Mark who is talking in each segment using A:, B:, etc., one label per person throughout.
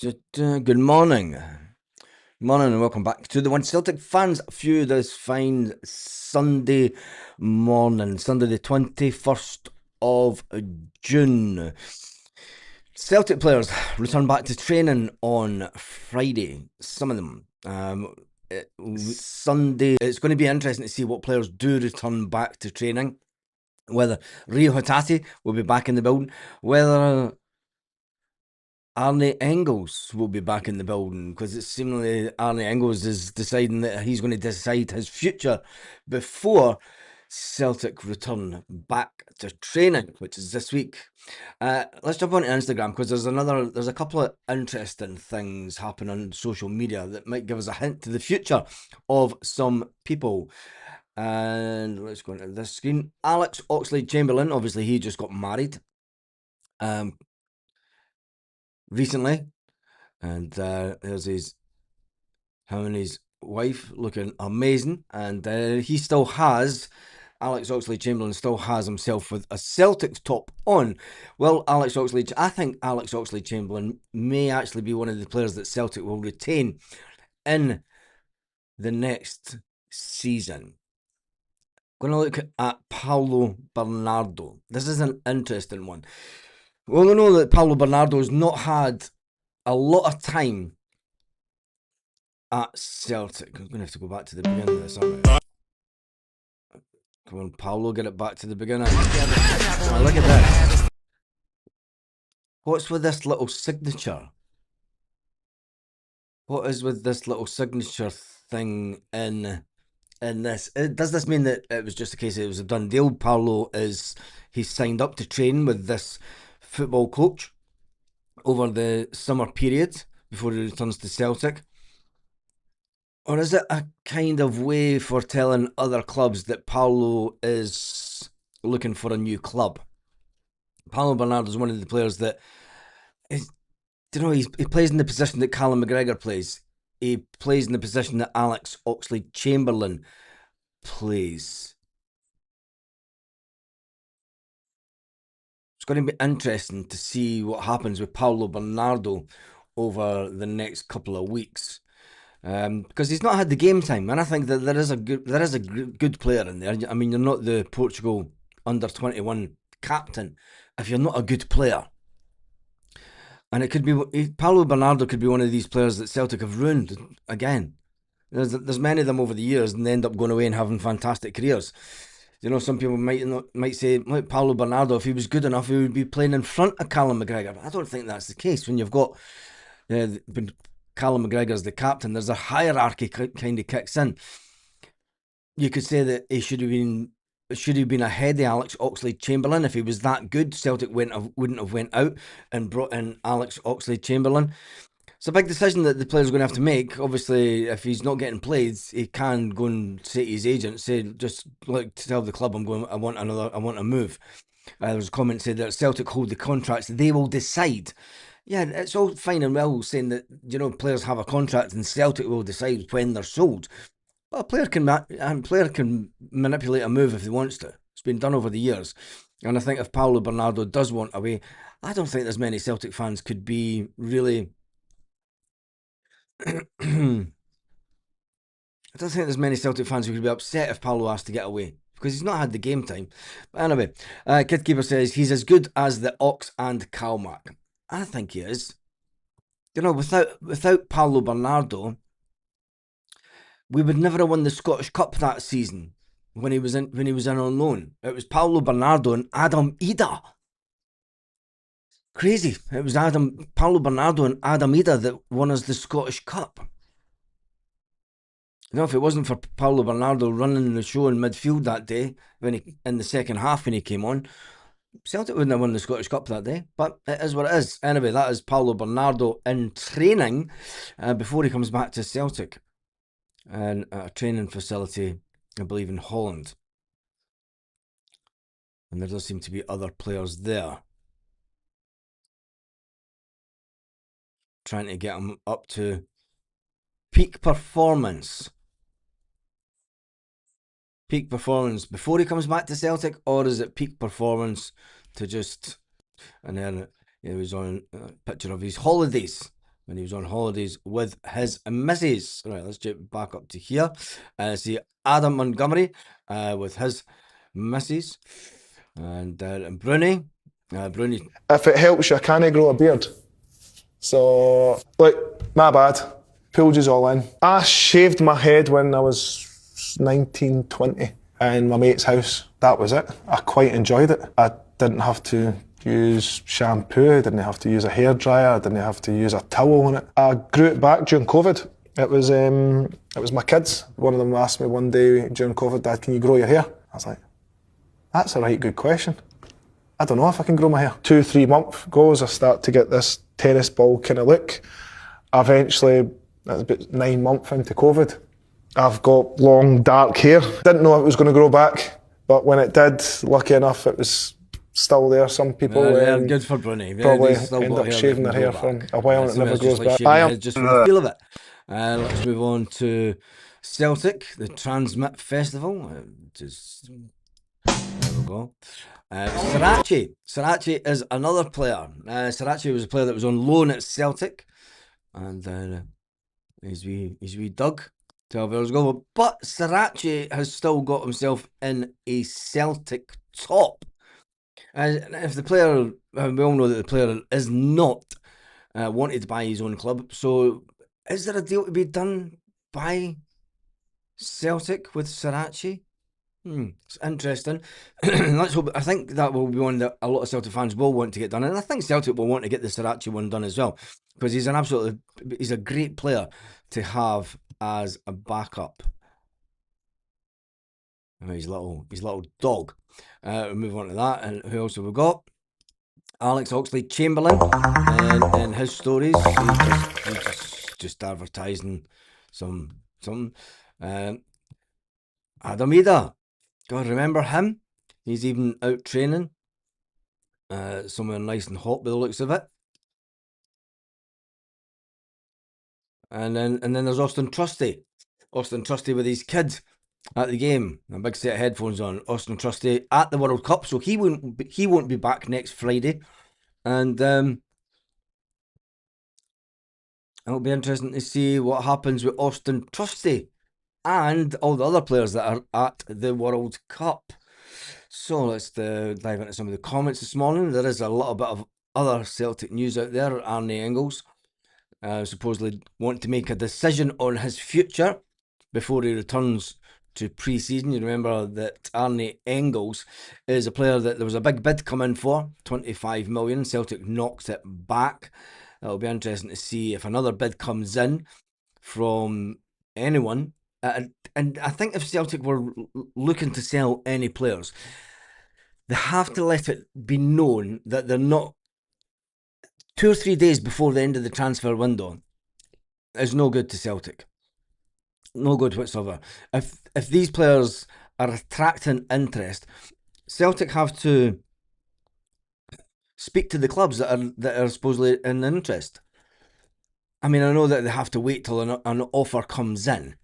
A: Good morning. Morning and welcome back to the One Celtic Fans View this fine Sunday morning, Sunday the 21st of June. Celtic players return back to training on Friday, some of them. Sunday, it's going to be interesting to see what players do return back to training. Whether Rio Hatate will be back in the building, whether Arne Engels will be back in the building, because it's seemingly Arne Engels is deciding that he's going to decide his future before Celtic return back to training, which is this week. Let's jump onto Instagram, because there's a couple of interesting things happening on social media that might give us a hint to the future of some people. And let's go into this screen. Alex Oxlade-Chamberlain, obviously he just got married recently, and there's him and his wife looking amazing, and Alex Oxlade-Chamberlain still has himself with a Celtic top on. Well, I think Alex Oxlade-Chamberlain may actually be one of the players that Celtic will retain in the next season. Going to look at Paulo Bernardo. This is an interesting one. Well, we know that Paulo Bernardo has not had a lot of time at Celtic. I'm going to have to go back to the beginning of this, aren't I? Come on, Paulo, get it back to the beginning. Oh, look at this. What's with this little signature? What is with this little signature thing in this? Does this mean that it was just a case it was a done deal? Paulo he's signed up to train with this football coach over the summer period before he returns to Celtic? Or is it a kind of way for telling other clubs that Paulo is looking for a new club? Paulo Bernardo is one of the players that he plays in the position that Callum McGregor plays. He plays in the position that Alex Oxlade-Chamberlain plays. It's going to be interesting to see what happens with Paulo Bernardo over the next couple of weeks. Because he's not had the game time, and I think that there is a good player in there. I mean, you're not the Portugal under-21 captain if you're not a good player. And it could be Paulo Bernardo could be one of these players that Celtic have ruined again. There's many of them over the years, and they end up going away and having fantastic careers. You know, some people might say, like Paulo Bernardo, if he was good enough, he would be playing in front of Callum McGregor. I don't think that's the case. When you've got Callum McGregor's the captain, there's a hierarchy kind of kicks in. You could say that he should have been ahead of Alex Oxlade-Chamberlain. If he was that good, Celtic wouldn't have went out and brought in Alex Oxlade-Chamberlain. It's a big decision that the player's going to have to make. Obviously, if he's not getting played, he can go and say to his agent, just like to tell the club, I want a move. There was a comment said that Celtic hold the contracts, they will decide. Yeah, it's all fine and well saying that, players have a contract and Celtic will decide when they're sold. But a player can manipulate a move if he wants to. It's been done over the years. And I think if Paulo Bernardo does want away, I don't think there's many Celtic fans could be really... I don't think there's many Celtic fans who could be upset if Paulo has to get away, because he's not had the game time. But anyway, Kidkeeper says he's as good as the Ox and Kalmack. I think he is. Without Paulo Bernardo, we would never have won the Scottish Cup that season when he was in on loan. It was Paulo Bernardo and Adam Maeda. Crazy. It was Paulo Bernardo and Adam Maeda that won us the Scottish Cup. If it wasn't for Paulo Bernardo running the show in midfield that day, in the second half when he came on, Celtic wouldn't have won the Scottish Cup that day. But it is what it is. Anyway, that is Paulo Bernardo in training before he comes back to Celtic. And a training facility, I believe, in Holland. And there does seem to be other players there, trying to get him up to peak performance. Peak performance before he comes back to Celtic, or is it peak performance to just... And then it was on a picture of his holidays when he was on holidays with his missus. Right, let's jump back up to here. See Adam Montgomery with his missus. And Bruni. Bruni.
B: If it helps you, I can't grow a beard. So, like, my bad. Pulled you all in. I shaved my head when I was 19, 20 in my mate's house. That was it. I quite enjoyed it. I didn't have to use shampoo, I didn't have to use a hairdryer, I didn't have to use a towel on it. I grew it back during COVID. It was my kids. One of them asked me one day during COVID, Dad, can you grow your hair? I was like, that's a right good question. I don't know if I can grow my hair. 2-3 months goes, I start to get this tennis ball kind of look. Eventually, that's about 9 months into COVID, I've got long dark hair. Didn't know it was going to grow back, but when it did, lucky enough, it was still there. Some people
A: good for Bruni.
B: Probably end up shaving their hair for a while and it never grows back.
A: Just for the feel of it. Let's move on to Celtic, the Transmit Festival. There we go. Sirachi. Sirachi is another player. Sirachi was a player that was on loan at Celtic. And he's wee Doug 12 hours ago. But Sirachi has still got himself in a Celtic top. If the player, we all know that the player is not wanted to buy his own club. So is there a deal to be done by Celtic with Sirachi? It's interesting. Let's hope. I think that will be one that a lot of Celtic fans will want to get done, and I think Celtic will want to get the Sirachi one done as well, because he's a great player to have as a backup. His little dog. We'll move on to that, and who else have we got? Alex Oxlade-Chamberlain, and his stories. He's just advertising some. Maeda. God, remember him? He's even out training somewhere nice and hot by the looks of it. And then there's Austin Trusty. Austin Trusty with his kid at the game. A big set of headphones on. Austin Trusty at the World Cup, so he won't be back next Friday. And it'll be interesting to see what happens with Austin Trusty and all the other players that are at the World Cup. So let's dive into some of the comments this morning. There is a little bit of other Celtic news out there. Arne Engels supposedly want to make a decision on his future before he returns to pre-season. You remember that Arne Engels is a player that there was a big bid come in for, 25 million. Celtic knocked it back. It'll be interesting to see if another bid comes in from anyone. And I think if Celtic were looking to sell any players, they have to let it be known that they're not 2 or 3 days before the end of the transfer window is no good to Celtic. No good whatsoever. If these players are attracting interest, Celtic have to speak to the clubs that are supposedly in interest. I mean, I know that they have to wait till an offer comes in,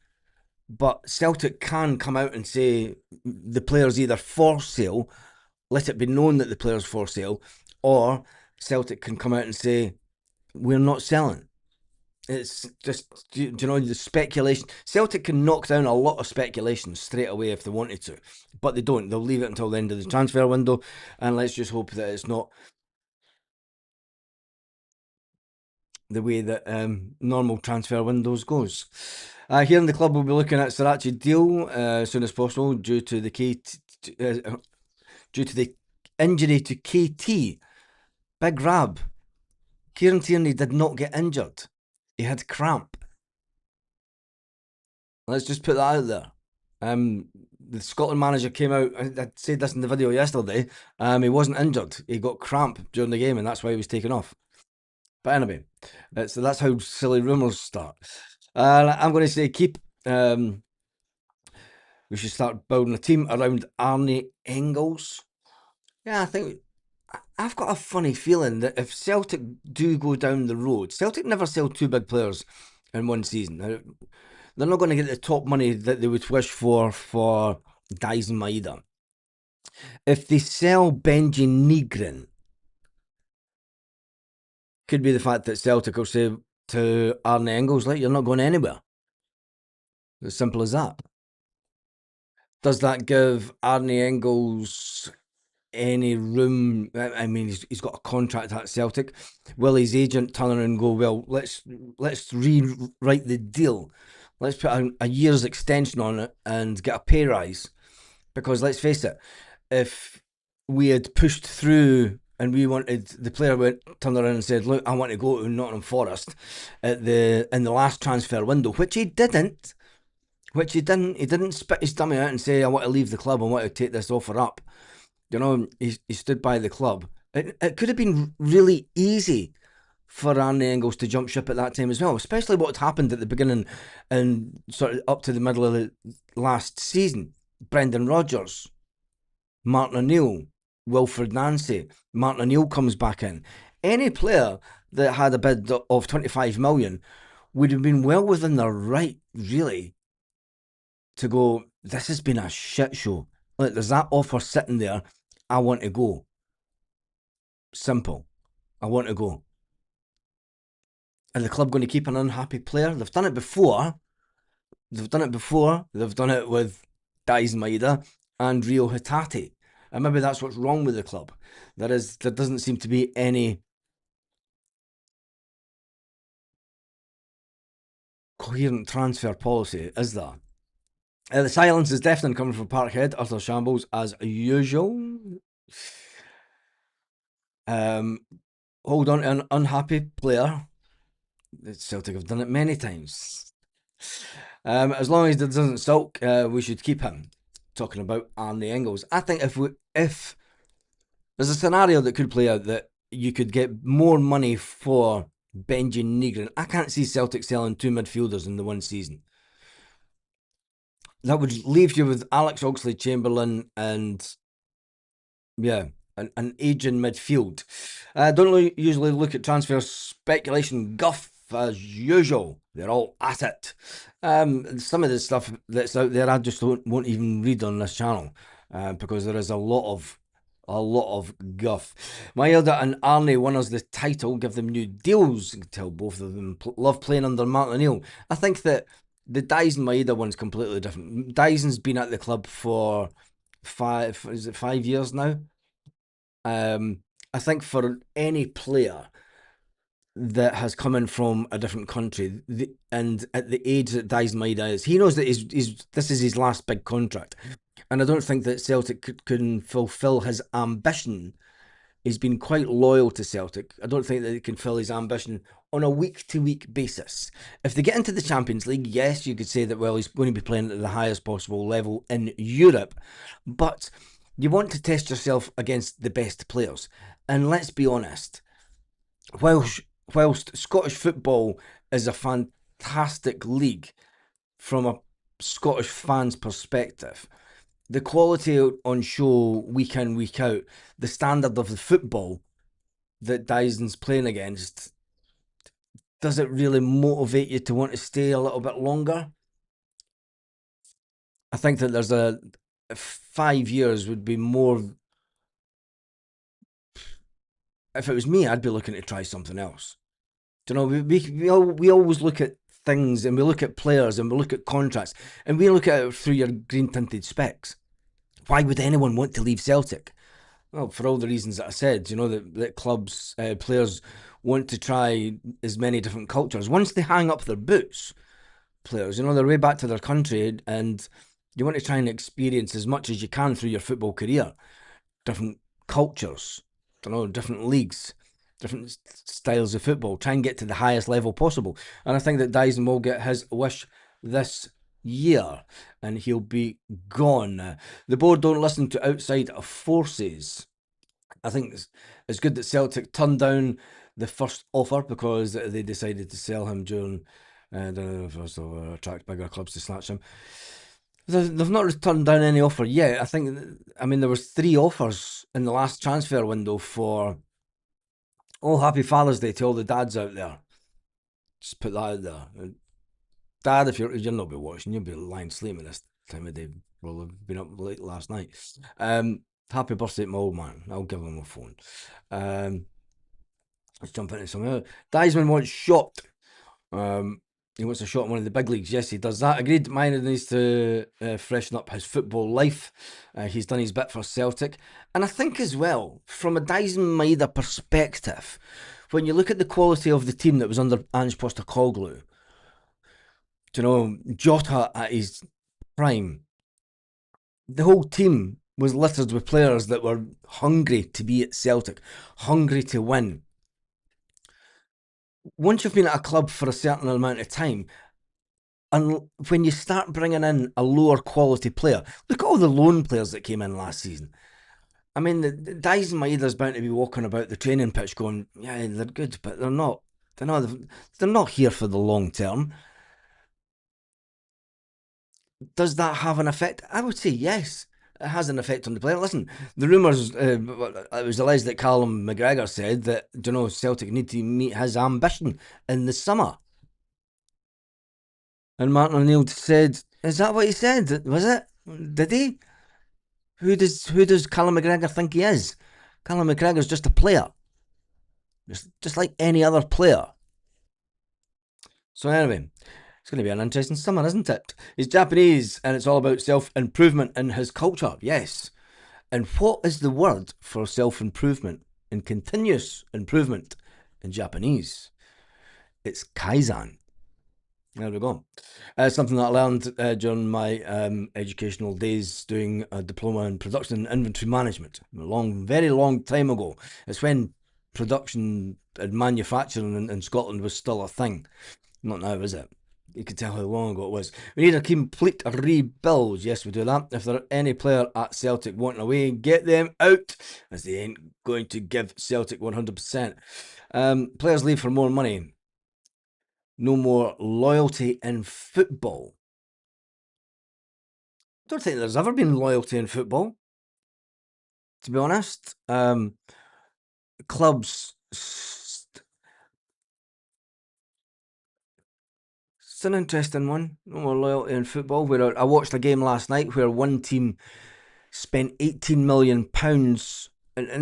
A: but Celtic can come out and say the player's either for sale, let it be known that the player's for sale, or Celtic can come out and say, we're not selling. It's just, do you know, the speculation. Celtic can knock down a lot of speculation straight away if they wanted to, but they don't. They'll leave it until the end of the transfer window, and let's just hope that it's not the way that normal transfer windows goes. Here in the club, we'll be looking at Sirachi deal as soon as possible due to the injury to KT. Big Rab. Kieran Tierney did not get injured. He had cramp. Let's just put that out there. The Scotland manager came out, I said this in the video yesterday, he wasn't injured. He got cramp during the game, and that's why he was taken off. But anyway, so that's how silly rumours start. I'm going to say we should start building a team around Arne Engels. Yeah, I think I've got a funny feeling that if Celtic do go down the road, Celtic never sell 2 big players in one season. They're not going to get the top money that they would wish for Dyson Maeda. If they sell Benji Negrin, could be the fact that Celtic will say, to Arne Engels, like, you're not going anywhere. As simple as that. Does that give Arne Engels any room? I mean, he's got a contract at Celtic. Will his agent turn around and go, well, let's rewrite the deal. Let's put a year's extension on it and get a pay rise. Because let's face it, if we had pushed through and we wanted, the player turned around and said, look, I want to go to Nottingham Forest in the last transfer window, which he didn't. He didn't spit his tummy out and say, I want to leave the club, I want to take this offer up. You know, he stood by the club. It could have been really easy for Arne Engels to jump ship at that time as well, especially what had happened at the beginning and sort of up to the middle of the last season. Brendan Rodgers, Martin O'Neill, Wilfred Nancy. Martin O'Neill comes back in. Any player that had a bid of 25 million would have been well within their right, really, to go, this has been a shit show. Look, there's that offer sitting there. I want to go. Simple. I want to go. Are the club going to keep an unhappy player? They've done it before. They've done it with Daizen Maeda and Rio Hatate. And maybe that's what's wrong with the club. There doesn't seem to be any coherent transfer policy, is there? The silence is deafening coming from Parkhead. Utter shambles as usual. Hold on to an unhappy player. Celtic have done it many times. As long as it doesn't sulk, we should keep him. Talking about Arne Engels, I think if there's a scenario that could play out that you could get more money for Benji Nygren, I can't see Celtic selling two midfielders in the one season. That would leave you with Alex Oxlade-Chamberlain and an aging midfield. Don't usually look at transfer speculation guff as usual. They're all at it. Some of the stuff that's out there I just won't even read on this channel because there is a lot of guff. Maeda and Arne won us the title, give them new deals until both of them love playing under Martin O'Neill. I think that the Daizen Maeda one's completely different. Daizen's been at the club for 5 years now? I think for any player that has come in from a different country and at the age that Daizen Maeda is, he knows that this is his last big contract. And I don't think that Celtic can fulfil his ambition. He's been quite loyal to Celtic. I don't think that he can fill his ambition on a week-to-week basis. If they get into the Champions League, yes, you could say that, well, he's going to be playing at the highest possible level in Europe. But you want to test yourself against the best players. And let's be honest, whilst Scottish football is a fantastic league from a Scottish fan's perspective, the quality on show week in, week out, the standard of the football that Daizen's playing against, does it really motivate you to want to stay a little bit longer? I think that there's 5 years would be more. If it was me, I'd be looking to try something else. You know, we always look at things and we look at players and we look at contracts and we look at it through your green tinted specs. Why would anyone want to leave Celtic? Well, for all the reasons that I said, you know, that clubs, players want to try as many different cultures. Once they hang up their boots, players, you know, they're way back to their country and you want to try and experience as much as you can through your football career. Different cultures, you know, different leagues, different styles of football. Try and get to the highest level possible. And I think that Daizen will get his wish this year and he'll be gone. The board don't listen to outside forces. I think it's good that Celtic turned down the first offer because they decided to sell him during to attract bigger clubs to snatch him. They've not turned down any offer yet. I mean, there was 3 offers in the last transfer window for. Oh, happy Father's Day to all the dads out there. Just put that out there. Dad, if you're not be watching, you'll be lying sleeping this time of day. Well, I've been up late last night. Happy birthday to my old man. I'll give him a phone. Let's jump into something else. Daizen wants shot. He wants a shot in one of the big leagues. Yes, he does that. Agreed. Maeda needs to freshen up his football life. He's done his bit for Celtic. And I think as well, from a Dyson Maeda perspective, when you look at the quality of the team that was under Ange Postecoglou, Jota at his prime, the whole team was littered with players that were hungry to be at Celtic, hungry to win. Once you've been at a club for a certain amount of time, and when you start bringing in a lower quality player, look at all the loan players that came in last season. I mean, the Dyson Maeda's bound to be walking about the training pitch going, yeah, they're good, but they're not. They're not here for the long term. Does that have an effect? I would say yes. It has an effect on the player. Listen, the rumours, it was alleged that Callum McGregor said that, Celtic need to meet his ambition in the summer. And Martin O'Neill said, is that what he said? Was it? Did he? Who does Callum McGregor think he is? Callum McGregor's just a player. Just like any other player. So anyway, it's going to be an interesting summer, isn't it? He's Japanese and it's all about self-improvement in his culture. Yes. And what is the word for self-improvement and continuous improvement in Japanese? It's kaizen. There we go. Something that I learned during my educational days doing a diploma in production and inventory management. Very long time ago. It's when production and manufacturing in Scotland was still a thing. Not now, is it? You can tell how long ago it was. We need a complete rebuild. Yes, we do that. If there are any player at Celtic wanting away, get them out, as they ain't going to give Celtic 100%. Players leave for more money. No more loyalty in football. I don't think there's ever been loyalty in football, to be honest. Clubs. It's an interesting one. No more loyalty in football. Where I watched a game last night where one team spent £18 million. And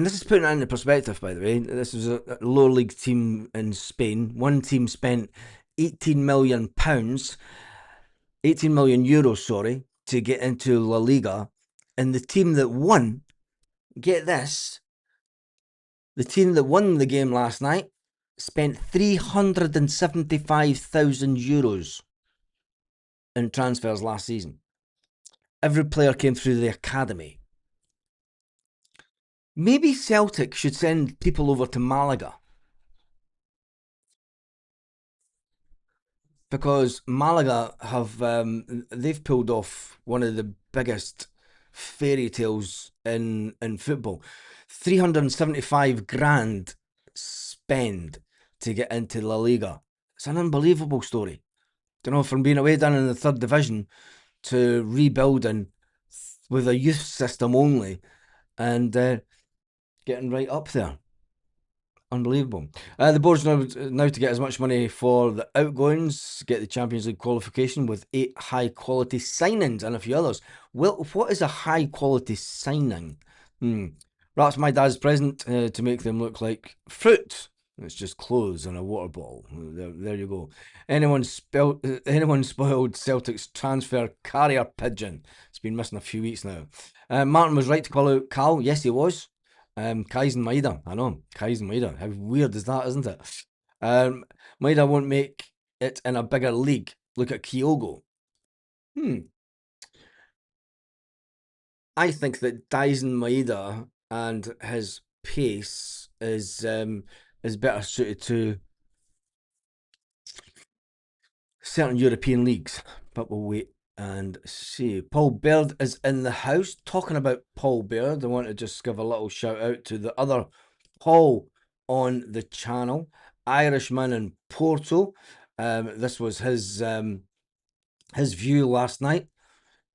A: this is putting it into perspective, by the way. This was a lower league team in Spain. One team spent £18 million, €18 million, sorry, to get into La Liga. And the team that won, get this, the team that won the game last night spent €375,000 in transfers last season. Every player came through the academy. Maybe Celtic should send people over to Malaga, because Malaga they've pulled off one of the biggest fairy tales in football. 375 grand spend to get into La Liga. It's an unbelievable story. From being away down in the third division to rebuilding with a youth system only and getting right up there. Unbelievable. The board's now to get as much money for the outgoings, get the Champions League qualification with 8 high quality signings and a few others. Well, what is a high quality signing? Perhaps my dad's present to make them look like fruit. It's just clothes and a water bottle. There you go. Anyone spoiled Celtic's transfer carrier pigeon? It's been missing a few weeks now. Martin was right to call out Cal. Yes, he was. Kaizen Maeda. I know. Kaizen Maeda. How weird is that, isn't it? Maeda won't make it in a bigger league. Look at Kyogo. I think that Dyson Maeda and his pace is better suited to certain European leagues, but we'll wait and see. Paul Baird is in the house. Talking about Paul Baird, I want to just give a little shout out to the other Paul on the channel, Irishman in Porto. This was his view last night,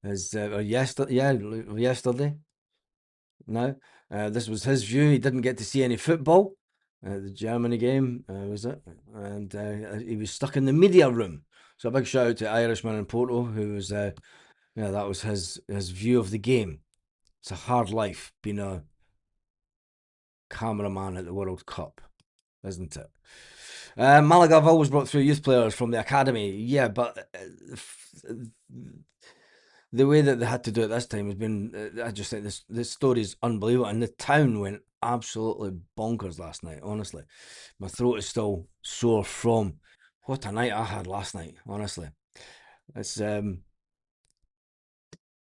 A: yesterday. No, this was his view. He didn't get to see any football. The Germany game was it, and he was stuck in the media room. So a big shout out to Irishman in Porto, who was that was his view of the game. It's a hard life being a cameraman at the World Cup, isn't it? Malaga have always brought through youth players from the academy. Yeah, but the way that they had to do it this time has been. I just think this story is unbelievable, and the town went absolutely bonkers last night. Honestly, my throat is still sore from what a night I had last night. Honestly, it's it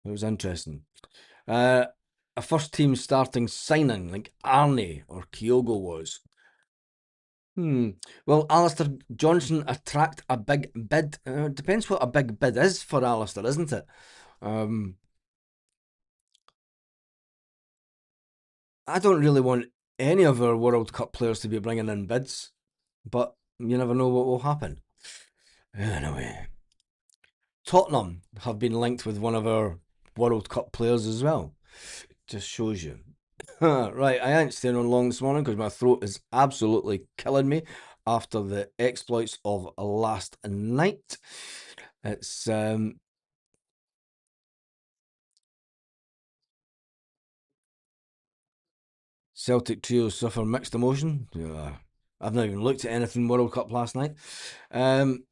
A: was interesting. Uh, a first team starting signing like Arnie or Kyogo was. Hmm. Well, Alistair Johnson attract a big bid. Depends what a big bid is for Alistair, isn't it? Um, I don't really want any of our World Cup players to be bringing in bids, but you never know what will happen. Anyway, Tottenham have been linked with one of our World Cup players as well. Just shows you. Right, I ain't staying on long this morning because my throat is absolutely killing me after the exploits of last night. It's Celtic trio suffer mixed emotion. Yeah, I've not even looked at anything World Cup last night. Um,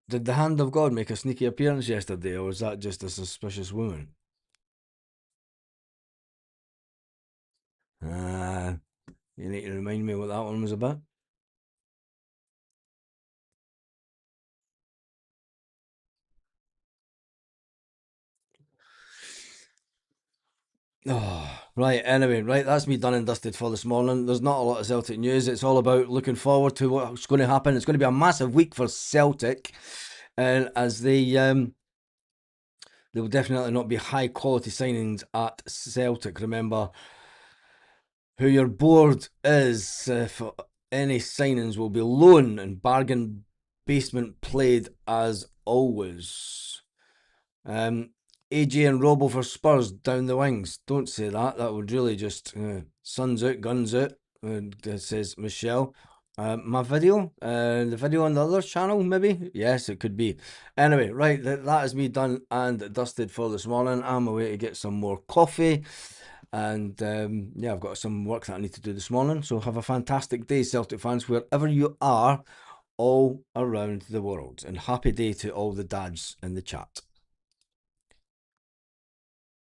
A: did the hand of God make a sneaky appearance yesterday, or was that just a suspicious woman? Uh, you need to remind me what that one was about. Oh, right, anyway, right, that's me done and dusted for this morning. There's not a lot of Celtic news. It's all about looking forward to what's going to happen. It's going to be a massive week for Celtic, and as they will definitely not be high quality signings at Celtic. Remember, who your board is for any signings will be loan and bargain basement played as always. AJ and Robbo for Spurs down the wings. Don't say that. That would really just suns out, guns out. Says Michelle. My video, the video on the other channel, maybe. Yes, it could be. Anyway, right, that is me done and dusted for this morning. I'm away to get some more coffee, and yeah, I've got some work that I need to do this morning. So have a fantastic day, Celtic fans, wherever you are, all around the world, and happy day to all the dads in the chat.